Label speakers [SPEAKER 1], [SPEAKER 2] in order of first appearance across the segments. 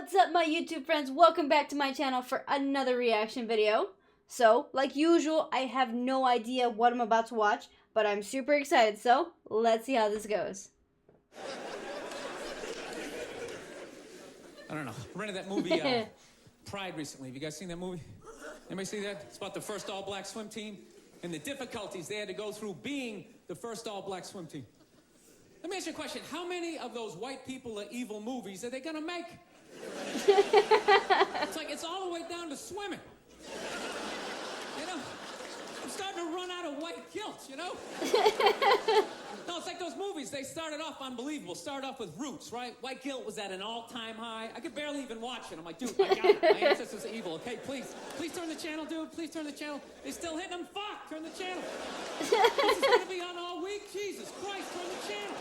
[SPEAKER 1] What's up, my YouTube friends? Welcome back to my channel for another reaction video. So, like usual, I have no idea what I'm about to watch, but I'm super excited, so let's see how this goes.
[SPEAKER 2] I don't know. I rented that movie, Pride, recently. Have you guys seen that movie? Anybody see that? It's about the first all-black swim team and the difficulties they had to go through being the first all-black swim team. Let me ask you a question. How many of those white people are evil movies are they gonna make? It's like it's all the way down to swimming. You know? I'm starting to run out of white guilt, you know? No, it's like those movies. They started off unbelievable. Started off with Roots, right? White guilt was at an all-time high. I could barely even watch it. I'm like, dude, I got it. My ancestors are evil, okay? Please turn the channel, dude. Please turn the channel. They're still hitting them. Fuck, turn the channel. This is gonna be on all week. Jesus Christ, turn the channel.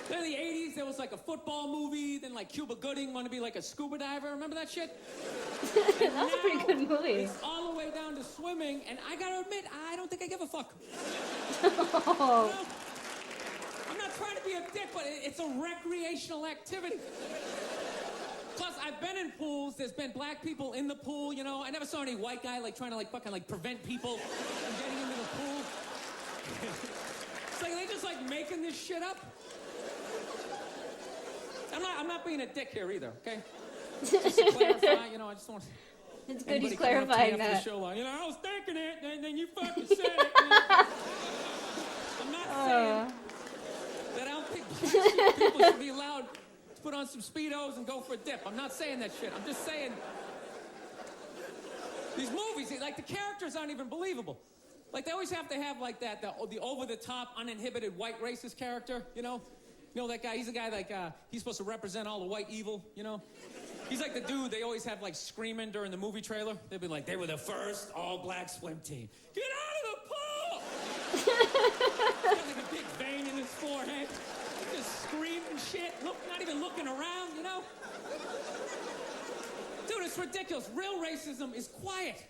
[SPEAKER 2] Then in the 80s, there was like a football movie. Then like Cuba Gooding wanted to be like a scuba diver. Remember that shit?
[SPEAKER 1] That's a pretty good movie.
[SPEAKER 2] It's all the way down to swimming, and I gotta admit, I don't think I give a fuck.
[SPEAKER 1] Oh.
[SPEAKER 2] You know, I'm not trying to be a dick, but it's a recreational activity. Plus, I've been in pools. There's been black people in the pool, you know. I never saw any white guy like trying to like fucking like prevent people from getting into the pool. It's like they just like making this shit up. I'm not being a dick here either, okay? Just to clarify, you know, I just want.
[SPEAKER 1] It's good he's clarifying that.
[SPEAKER 2] Show, like, you know, I was thinking it, and then you fucking said it. You know? I'm not saying that I don't think people should be allowed to put on some Speedos and go for a dip. I'm not saying that shit. I'm just saying these movies, like the characters aren't even believable. Like they always have to have like that, the over-the-top, uninhibited white racist character, you know? You know that guy, he's a guy like, he's supposed to represent all the white evil, you know? He's like the dude they always have like screaming during the movie trailer. They'd be like, they were the first all-black swim team. Get out of the pool! He's got like a big vein in his forehead. Just screaming shit, not even looking around, you know? Dude, it's ridiculous. Real racism is quiet.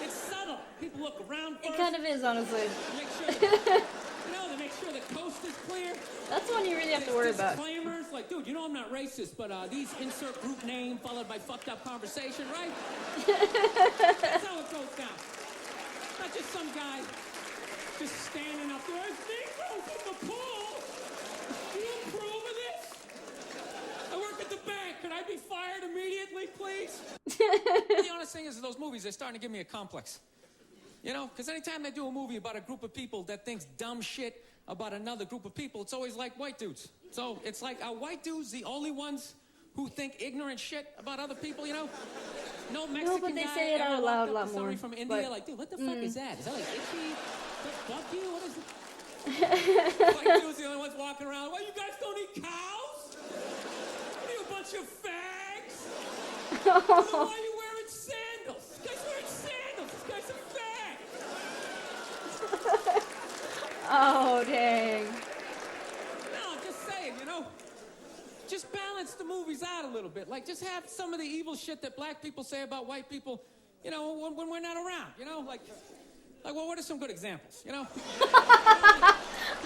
[SPEAKER 2] It's subtle. People look around first.
[SPEAKER 1] It kind of is, honestly.
[SPEAKER 2] Make sure that, you know, they make sure the coast is clear.
[SPEAKER 1] That's the one you really have to worry about.
[SPEAKER 2] Disclaimers, like, dude, you know I'm not racist, but these insert group name followed by fucked up conversation, right? That's how it goes down. Not just some guy just standing up there. There's Negroes in the pool. Do you approve of this? I work at the bank. Could I be fired immediately, please? The honest thing is, those movies, they're starting to give me a complex. You know, because anytime they do a movie about a group of people that thinks dumb shit about another group of people, it's always like white dudes. So it's like, are white dudes the only ones who think ignorant shit about other people, you know? No Mexican
[SPEAKER 1] but they
[SPEAKER 2] guy
[SPEAKER 1] say it out loud a lot more.
[SPEAKER 2] Somebody from India, like, dude, what the fuck is that? Is that like itchy? Fuck you? What is it? White dudes the only ones walking around. Well, you guys don't eat cows? What are you, a bunch of fags? Why are you wearing sandals? This guy's wearing sandals. This guy's a fag.
[SPEAKER 1] Oh, dang.
[SPEAKER 2] No, I'm just saying, you know, just balance the movies out a little bit. Like, just have some of the evil shit that black people say about white people, you know, when we're not around, you know? Like, well, what are some good examples, you know?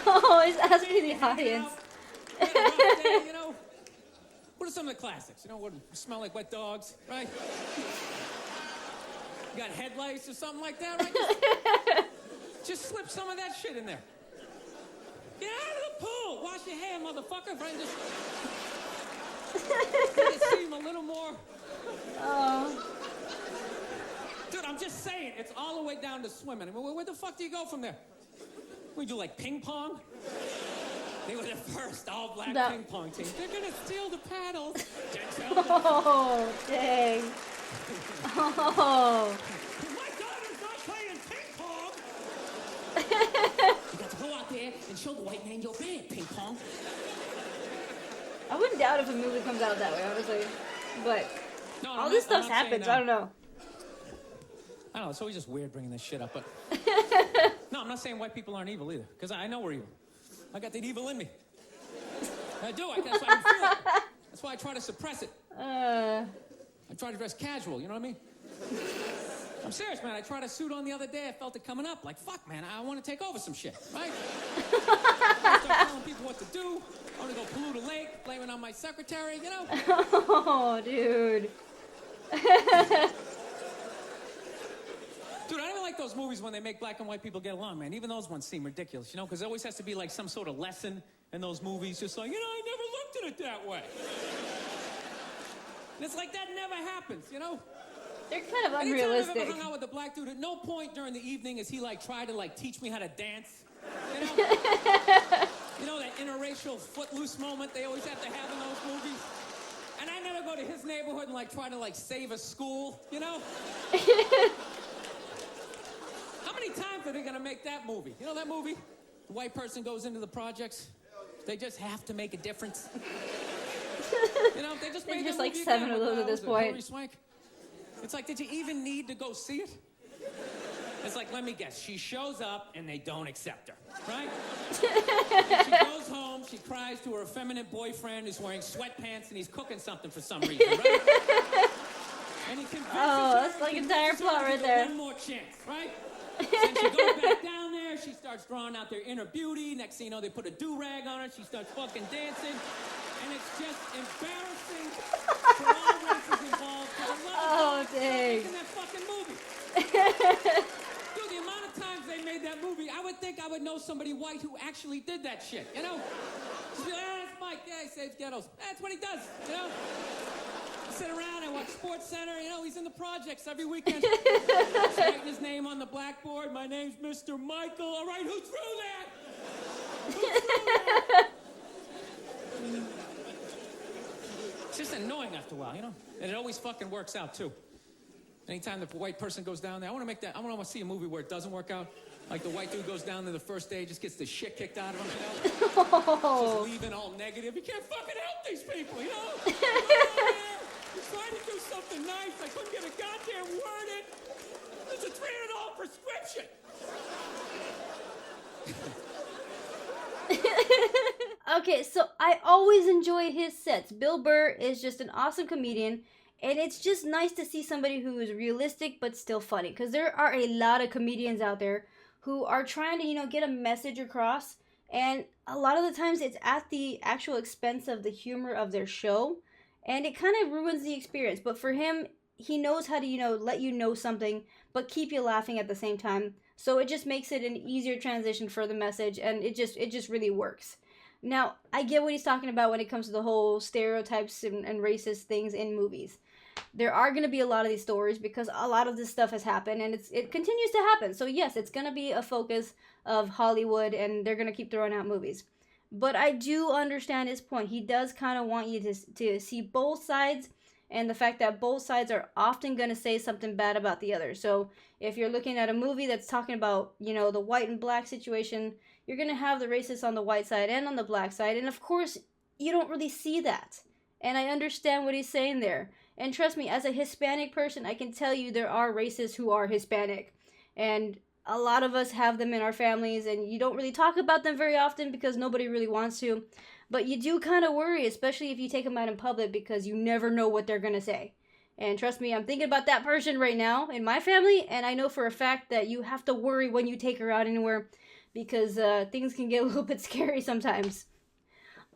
[SPEAKER 1] Oh, he's asking the audience.
[SPEAKER 2] You know, what are some of the classics? You know, what smell like wet dogs, right? You got head lice or something like that, right? Just slip some of that shit in there. Get out of the pool! Wash your hair, motherfucker! Right? Just make it seem a little more.
[SPEAKER 1] Oh.
[SPEAKER 2] Dude, I'm just saying, it's all the way down to swimming. I mean, where the fuck do you go from there? We do like ping pong? They were the first all-black ping pong team. They're gonna steal the paddles.
[SPEAKER 1] Oh, dang. Oh.
[SPEAKER 2] My daughter's not playing ping pong. You got to go out there and show the white man you're bad at ping pong.
[SPEAKER 1] I wouldn't doubt if a movie comes out that way, honestly. But
[SPEAKER 2] No,
[SPEAKER 1] all this stuff happens. I don't know.
[SPEAKER 2] I don't know. It's always just weird bringing this shit up, but no, I'm not saying white people aren't evil either, because I know we're evil. I got that evil in me. I do. That's why I feel it. That's why I try to suppress it. I try to dress casual. You know what I mean? I'm serious, man. I tried a suit on the other day. I felt it coming up. Like, fuck, man, I want to take over some shit, right? I start telling people what to do. I want to go pollute a lake, blaming on my secretary, you know?
[SPEAKER 1] Oh, dude.
[SPEAKER 2] Dude, I don't like those movies when they make black and white people get along, man. Even those ones seem ridiculous, you know? Because there always has to be, like, some sort of lesson in those movies. Just like, I never looked at it that way. And it's like, that never happens, you know?
[SPEAKER 1] They're kind of
[SPEAKER 2] Anytime
[SPEAKER 1] unrealistic.
[SPEAKER 2] I've ever hung out with a black dude, at no point during the evening is he, like, try to, like, teach me how to dance. You know? You know, that interracial footloose moment they always have to have in those movies? And I never go to his neighborhood and, like, try to, like, save a school, you know? How many times are they gonna make that movie? You know that movie? The white person goes into the projects. They just have to make a difference. You know, they just made
[SPEAKER 1] There's
[SPEAKER 2] that
[SPEAKER 1] like
[SPEAKER 2] movie
[SPEAKER 1] 7
[SPEAKER 2] again
[SPEAKER 1] of
[SPEAKER 2] with,
[SPEAKER 1] those at this
[SPEAKER 2] Hilary
[SPEAKER 1] point.
[SPEAKER 2] Swank. It's like, did you even need to go see it? It's like, let me guess. She shows up and they don't accept her, right? And she goes home, she cries to her effeminate boyfriend who's wearing sweatpants and he's cooking something for some reason, right? And he convinces her,
[SPEAKER 1] that's like entire plot right there.
[SPEAKER 2] One more chance, right? Then she goes back down there, she starts drawing out their inner beauty. Next thing you know, they put a do-rag on her, she starts fucking dancing. And it's just embarrassing for all races involved.
[SPEAKER 1] Oh, dang.
[SPEAKER 2] Making that fucking movie. Dude, the amount of times they made that movie, I would think I would know somebody white who actually did that shit, you know? Just be like, that's Mike, yeah, he saves ghettos. That's what he does, you know? I sit around, I watch Sports Center, you know, he's in the projects every weekend. He's writing his name on the blackboard. My name's Mr. Michael. All right, who threw that? Who threw that? It's just annoying after a while, you know? And it always fucking works out, too. Anytime the white person goes down there, I want to see a movie where it doesn't work out. Like the white dude goes down there the first day, just gets the shit kicked out of him, you know?
[SPEAKER 1] Oh.
[SPEAKER 2] Just leaving all negative. You can't fucking help these people, you know? You're trying to do something nice. I couldn't get a goddamn word in. It's a $300 prescription.
[SPEAKER 1] Okay, so I always enjoy his sets. Bill Burr is just an awesome comedian, and it's just nice to see somebody who is realistic but still funny, because there are a lot of comedians out there who are trying to, get a message across, and a lot of the times it's at the actual expense of the humor of their show, and it kind of ruins the experience. But for him, he knows how to, let you know something, but keep you laughing at the same time. So it just makes it an easier transition for the message, and it just really works. Now, I get what he's talking about when it comes to the whole stereotypes and racist things in movies. There are going to be a lot of these stories because a lot of this stuff has happened, and it continues to happen. So yes, it's going to be a focus of Hollywood, and they're going to keep throwing out movies. But I do understand his point. He does kind of want you to see both sides, and the fact that both sides are often going to say something bad about the other. So if you're looking at a movie that's talking about, the white and black situation, you're going to have the racists on the white side and on the black side. And of course, you don't really see that. And I understand what he's saying there. And trust me, as a Hispanic person, I can tell you there are racists who are Hispanic. And a lot of us have them in our families, and you don't really talk about them very often because nobody really wants to. But you do kind of worry, especially if you take them out in public, because you never know what they're going to say. And trust me, I'm thinking about that person right now in my family, and I know for a fact that you have to worry when you take her out anywhere, because things can get a little bit scary sometimes.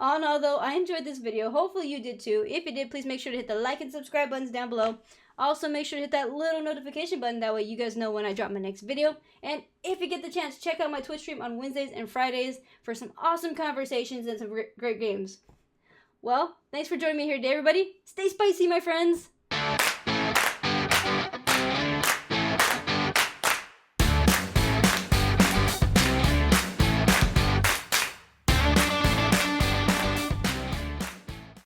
[SPEAKER 1] All in all, though, I enjoyed this video. Hopefully you did too. If you did, please make sure to hit the like and subscribe buttons down below. Also, make sure to hit that little notification button. That way you guys know when I drop my next video. And if you get the chance, check out my Twitch stream on Wednesdays and Fridays for some awesome conversations and some great games. Well, thanks for joining me here today, everybody. Stay spicy, my friends.